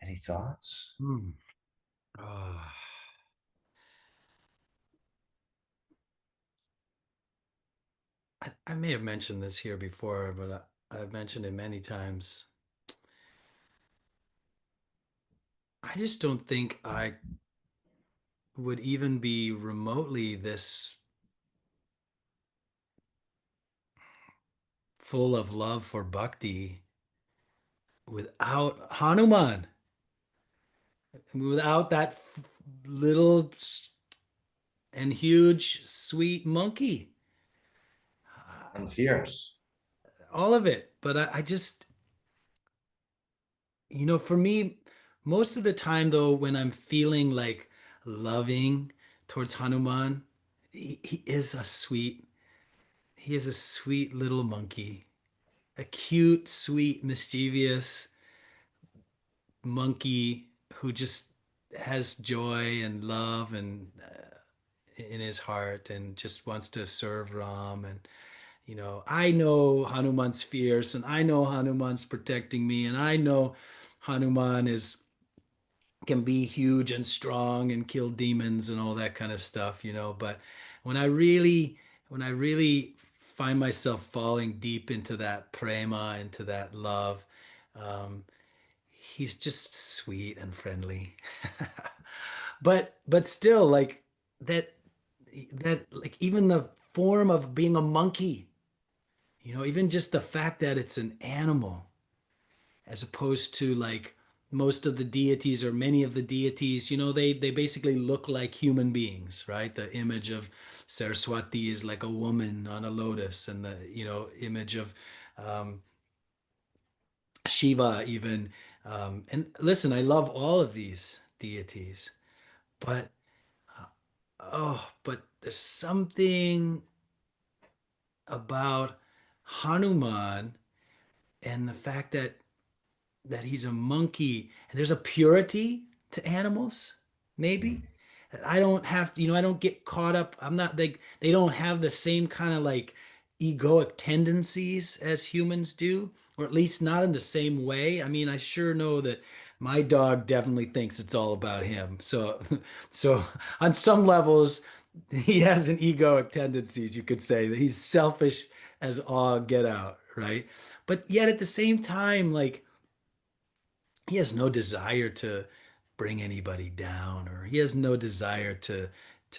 Any thoughts? Mhm. Ah. I may have mentioned this here before, but I've mentioned it many times. I just don't think I would even be remotely this full of love for bhakti without Hanuman, without that little and huge sweet monkey. And fierce. All of it. But I just, for me, most of the time though, when I'm feeling like loving towards Hanuman, he is a sweet little monkey, a cute, sweet, mischievous monkey who just has joy and love and in his heart and just wants to serve Ram. And I know Hanuman's fierce, and I know Hanuman's protecting me, and I know Hanuman is can be huge and strong and kill demons and all that kind of stuff, but when I really when I really find myself falling deep into that prema, into that love, um, he's just sweet and friendly. But still, like that like even the form of being a monkey, even just the fact that it's an animal as opposed to like most of the deities or many of the deities, they basically look like human beings, right? The image of Saraswati is like a woman on a lotus, and the image of um, Shiva even. And listen, I love all of these deities, but but there's something about Hanuman and the fact that he's a monkey and there's a purity to animals, maybe. I don't have to, I don't get caught up. I'm not they don't have the same kind of like egoic tendencies as humans do, or at least not in the same way. I mean, I sure know that my dog definitely thinks it's all about him. So so on some levels he has an egoic tendencies, you could say that he's selfish as all get out, right? But yet at the same time, like he has no desire to bring anybody down, or he has no desire to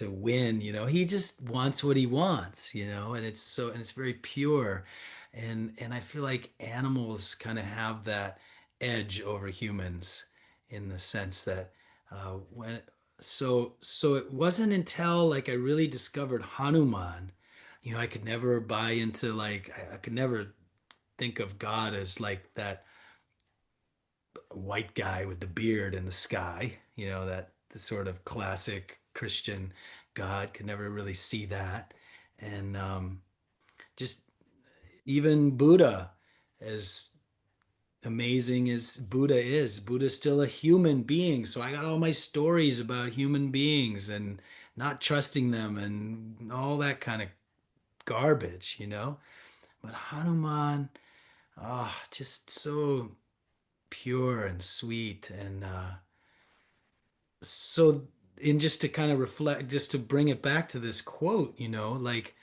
win. He just wants what he wants, and it's very pure. And I feel like animals kind of have that edge over humans in the sense that when so it wasn't until like I really discovered Hanuman, I could never buy into like I could never think of God as like that white guy with the beard in the sky, that the sort of classic Christian God. Could never really see that. And just even Buddha, as amazing as Buddha is, Buddha's still a human being. So I got all my stories about human beings and not trusting them and all that kind of garbage, But Hanuman, just so pure and sweet. And so in just to kind of reflect, just to bring it back to this quote, like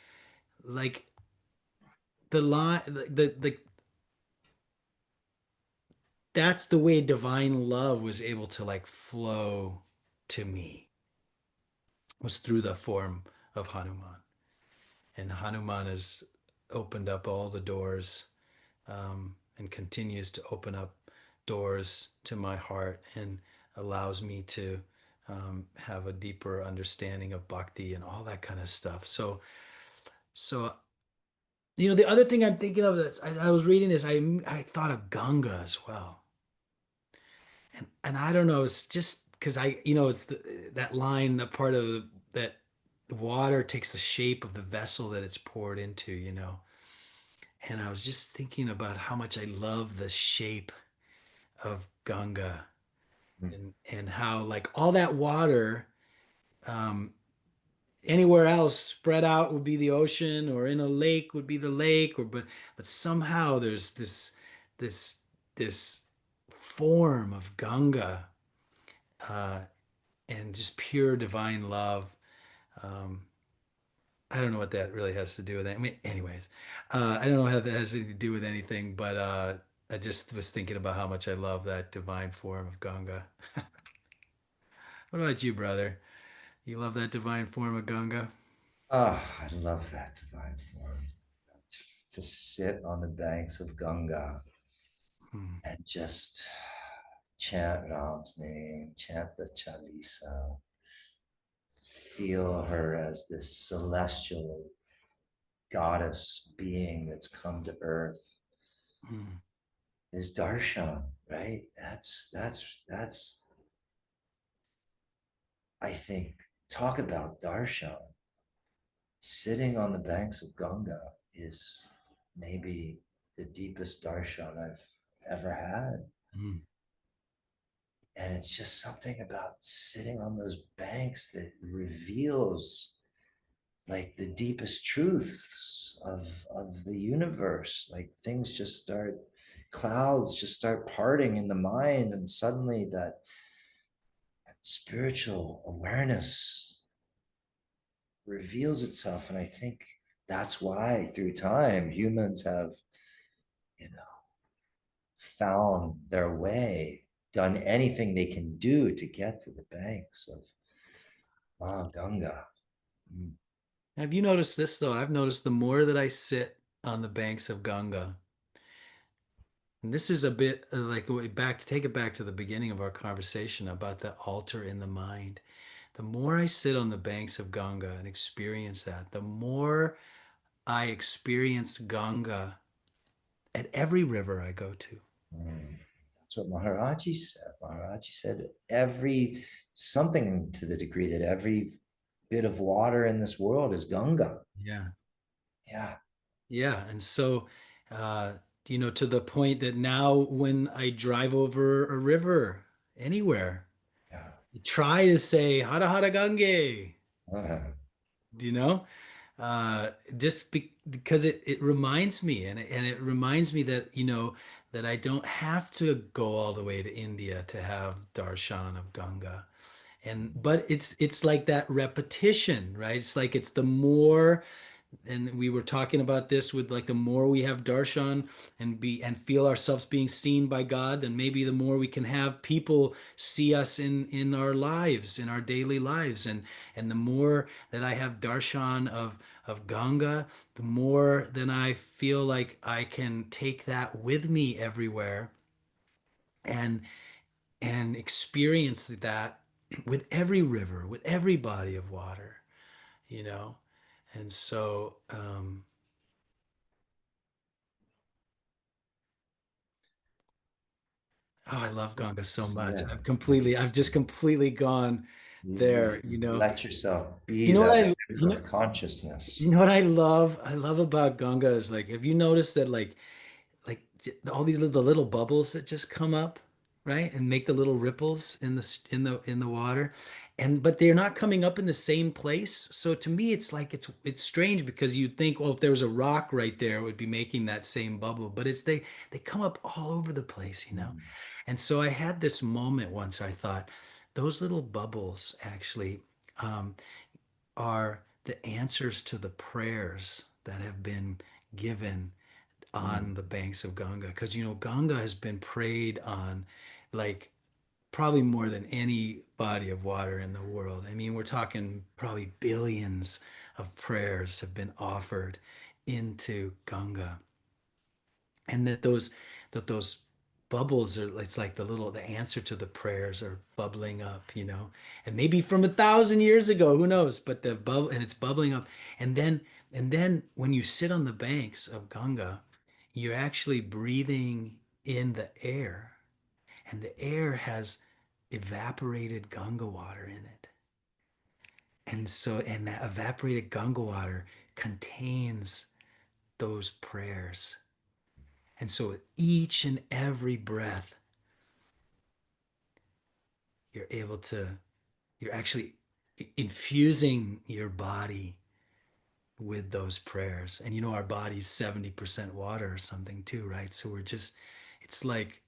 the line the that's the way divine love was able to like flow to me, was through the form of Hanuman. And Hanuman has opened up all the doors, and continues to open up doors to my heart and allows me to have a deeper understanding of bhakti and all that kind of stuff. So the other thing I'm thinking of, that I was reading this, I thought of Ganga as well, and I don't know, it's just because it's that line, that part of that water takes the shape of the vessel that it's poured into, and I was just thinking about how much I love the shape of Ganga, and how like all that water, um, anywhere else spread out would be the ocean, or in a lake would be the lake, or but somehow there's this this form of Ganga, uh, and just pure divine love, um, I don't know what that really has to do with it. I mean, anyways, I don't know how that has to do with anything, but I just was thinking about how much I love that divine form of Ganga. What about you, brother? You love that divine form of Ganga? Oh, I love that divine form. To sit on the banks of Ganga Hmm. and just chant Ram's name, chant the Chalisa, feel her as this celestial goddess being that's come to earth Hmm. is darshan, right? That's I think, talk about darshan. Sitting on the banks of Ganga is maybe the deepest darshan I've ever had. Hmm. And it's just something about sitting on those banks that reveals like the deepest truths of the universe. Like things just start, clouds just start parting in the mind, and suddenly that spiritual awareness reveals itself. And I think that's why through time humans have, you know, found their way, done anything they can do to get to the banks of Ganga. Mm. Have you noticed this though? I've noticed the more that I sit on the banks of Ganga, and this is a bit like back to take it back to the beginning of our conversation about the altar in the mind. The more I sit on the banks of Ganga and experience that, the more I experience Ganga at every river I go to. Mm. That's what Maharaji said. Maharaji said every something to the degree that every bit of water in this world is Ganga. Yeah. Yeah. Yeah. And so, uh, to the point that now when I drive over a river anywhere, Yeah. I try to say Hara Hara Gange, Uh-huh. do you know? Because it reminds me, and it reminds me that, that I don't have to go all the way to India to have darshan of Ganga. But it's like that repetition, right? It's like it's the more, and we were talking about this with like the more we have darshan and feel ourselves being seen by God, then maybe the more we can have people see us in our lives, in our daily lives. And the more that I have darshan of Ganga, the more then I feel like I can take that with me everywhere and experience that with every river, with every body of water, you know? And so, oh, I love Ganga so much. Yeah. I I've just, just completely gone you there, you know. let yourself be You know what that I, river of consciousness. I love? I love about Ganga is like, have you noticed that all these the little bubbles that just come up, right, and make the little ripples in the water, and but they're not coming up in the same place. So to me, it's like it's strange because you'd think, well, if there was a rock right there, it would be making that same bubble, but they come up all over the place, you know. Mm. And so I had this moment once where I thought those little bubbles actually um, are the answers to the prayers that have been given Mm. on the banks of Ganga, because Ganga has been prayed on like probably more than any body of water in the world. I mean, we're talking probably billions of prayers have been offered into Ganga, and that those bubbles are, it's like the answer to the prayers are bubbling up, and maybe from 1,000 years ago, who knows, but the bubble, and it's bubbling up. And then when you sit on the banks of Ganga, you're actually breathing in the air, and the air has evaporated Ganga water in it. And that evaporated Ganga water contains those prayers. And so with each and every breath, you're able to, you're actually infusing your body with those prayers. And our body's 70% water or something too, right? So it's like,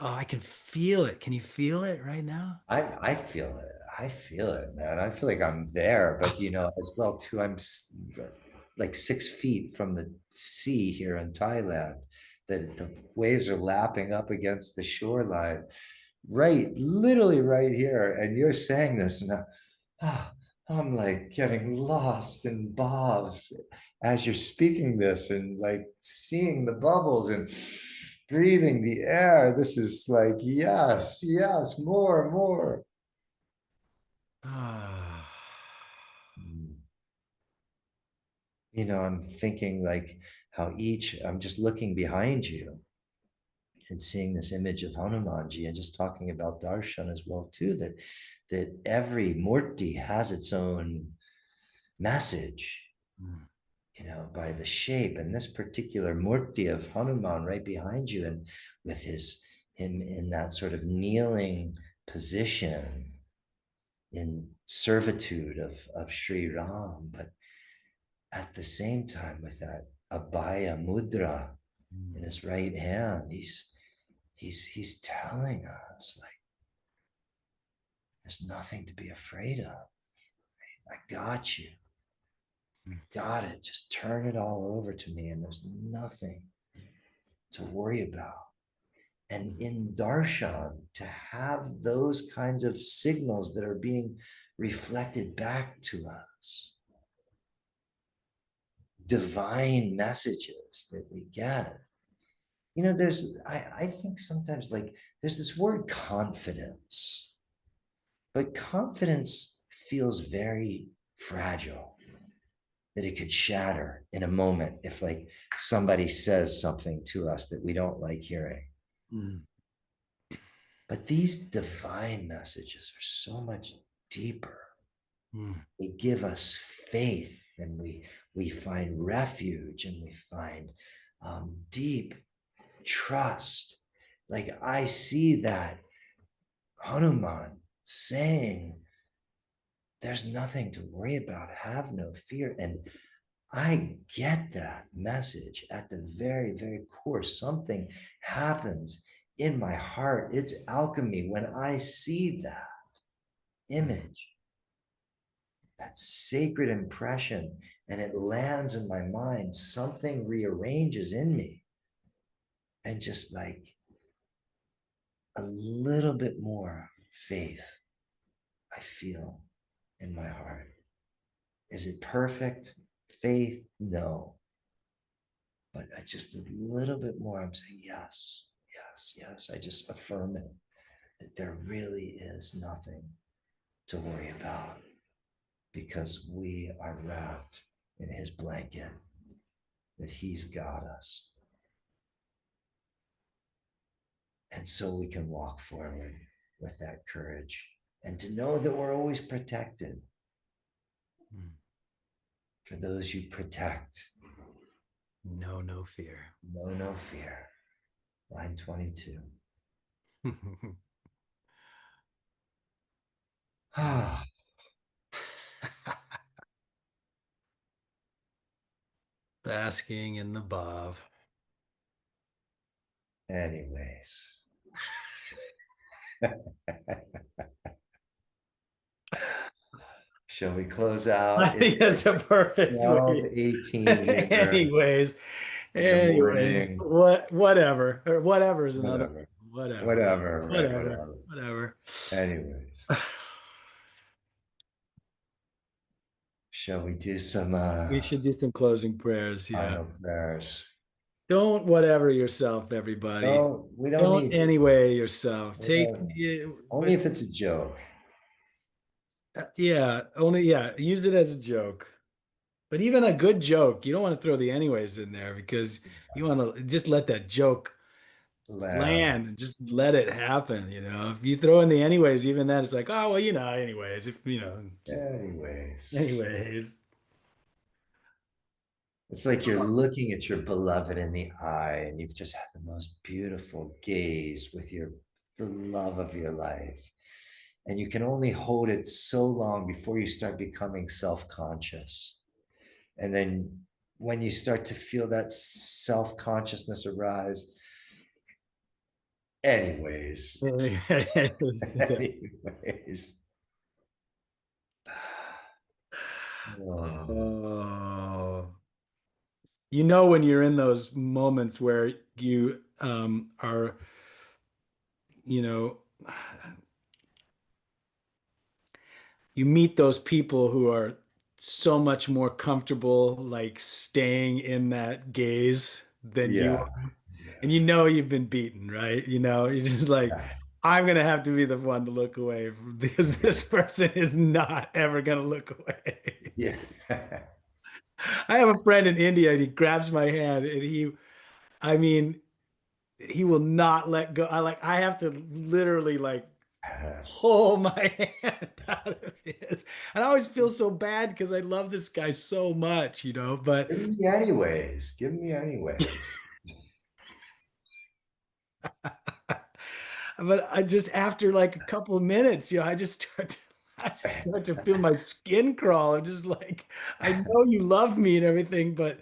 oh, I can feel it. Can you feel it right now? I feel it. I feel it, man. I feel like I'm there, but as well too, like 6 feet from the sea here in Thailand. The waves are lapping up against the shoreline, right, literally right here. And you're saying this, and ah, I'm like getting lost in Bob as you're speaking this, and like seeing the bubbles and breathing the air. This is like, yes, yes, more, more. Ah. I'm thinking like how I'm just looking behind you and seeing this image of Hanumanji, and just talking about Darshan as well too, that every murti has its own message, Mm. by the shape. And this particular murti of Hanuman right behind you, and with him in that sort of kneeling position in servitude of Sri Ram, but at the same time with that abhaya mudra in his right hand, he's telling us like there's nothing to be afraid of. I got you. Got it. Just turn it all over to me, and there's nothing to worry about. And in darshan, to have those kinds of signals that are being reflected back to us, divine messages that we get. I think sometimes like there's this word confidence, but confidence feels very fragile, that it could shatter in a moment if like somebody says something to us that we don't like hearing. Mm. But these divine messages are so much deeper. Mm. They give us faith, and we find refuge, and we find deep trust. Like I see that Hanuman saying, there's nothing to worry about, have no fear. And I get that message at the very, very core. Something happens in my heart. It's alchemy when I see that image, that sacred impression, and it lands in my mind. Something rearranges in me, and just like a little bit more faith I feel in my heart. Is it perfect faith? No. But I just a little bit more. I'm saying, yes, yes, yes. I just affirm it, that there really is nothing to worry about, because we are wrapped in his blanket, that he's got us. And so we can walk forward with that courage, and to know that we're always protected. Mm. For those you protect, No fear. no fear. Line 22. Ah, Basking in the Bob. anyways. Shall we close I out? It's think that's a perfect way. 12:18 here anyways, in the anyways, morning. whatever, or whatever is another Whatever. whatever, Whatever, right? whatever, Whatever. whatever. Anyways, shall we do some We should do some closing prayers. Yeah. final prayers? Don't whatever yourself, everybody. No, we don't Don't need to. anyway yourself. We Take, don't. yeah, Only but if it's a joke. yeah, only, yeah, use it as a joke. But even a good joke, you don't want to throw the anyways in there because you want to just let that joke Lamb. land and just let it happen. If you throw in the anyways, even then it's like, oh, well, anyways, if, Anyways. anyways. It's like you're looking at your beloved in the eye, and you've just had the most beautiful gaze with the love of your life. And you can only hold it so long before you start becoming self-conscious. And then when you start to feel that self-consciousness arise, anyways, Anyways, yeah. anyways, Oh, you know, when you're in those moments where you are, you know, you meet those people who are so much more comfortable like staying in that gaze than you Yeah. are. And Yeah. you know you've been beaten, right? You know, you're just like, Yeah. I'm gonna have to be the one to look away because this person is not ever gonna look away. Yeah. I have a friend in India and he grabs my hand and I mean, he will not let go. I have to literally like pull my hand out of his. And I always feel so bad because I love this guy so much, you know, but Give me anyways. Give me anyways. but I just after like a couple of minutes, you know, I just start to feel my skin crawl. I'm just like, I know you love me and everything, but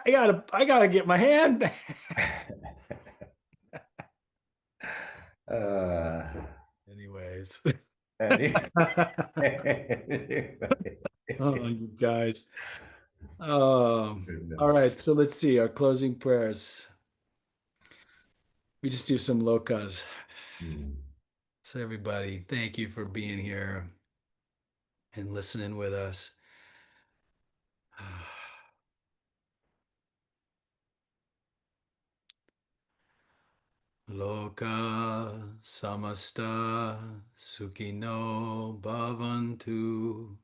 I gotta get my hand back. uh, Anyways. any, Oh, you guys. All Goodness. right. So let's see our closing prayers. We just do some lokas. Hmm. So everybody, thank you for being here and listening with us. Loka samasta sukino bhavantu.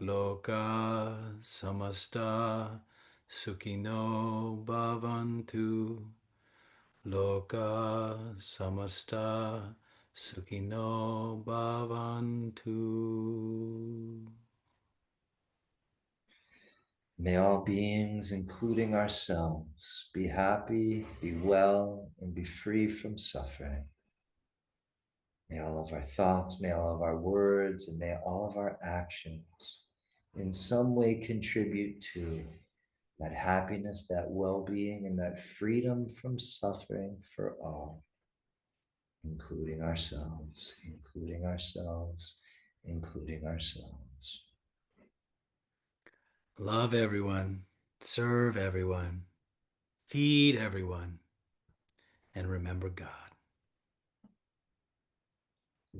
Loka samasta sukino bhavantu. Loka samasta sukino bhavantu. May all beings, including ourselves, be happy, be well, and be free from suffering. May all of our thoughts, may all of our words, and may all of our actions in some way contribute to that happiness, that well being, and that freedom from suffering for all, including ourselves, including ourselves, including ourselves. Love everyone, serve everyone, feed everyone, and remember God.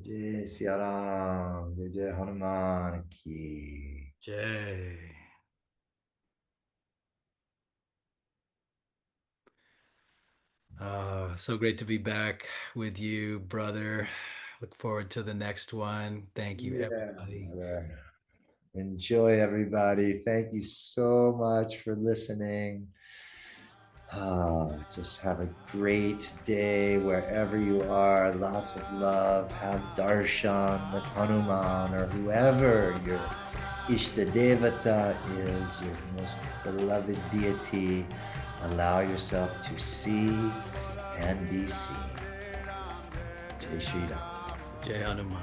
Jai Siya Ram, Jai Jai Hanuman ki. Jay. So great to be back with you, brother. Look forward to the next one. Thank you, Yeah, everybody. brother. Enjoy, everybody. Thank you so much for listening. Just have a great day wherever you are. Lots of love. Have darshan with Hanuman or whoever your Ishta Devata is, your most beloved deity. Allow yourself to see and be seen. Jai Shri Ram. Jai Hanuman.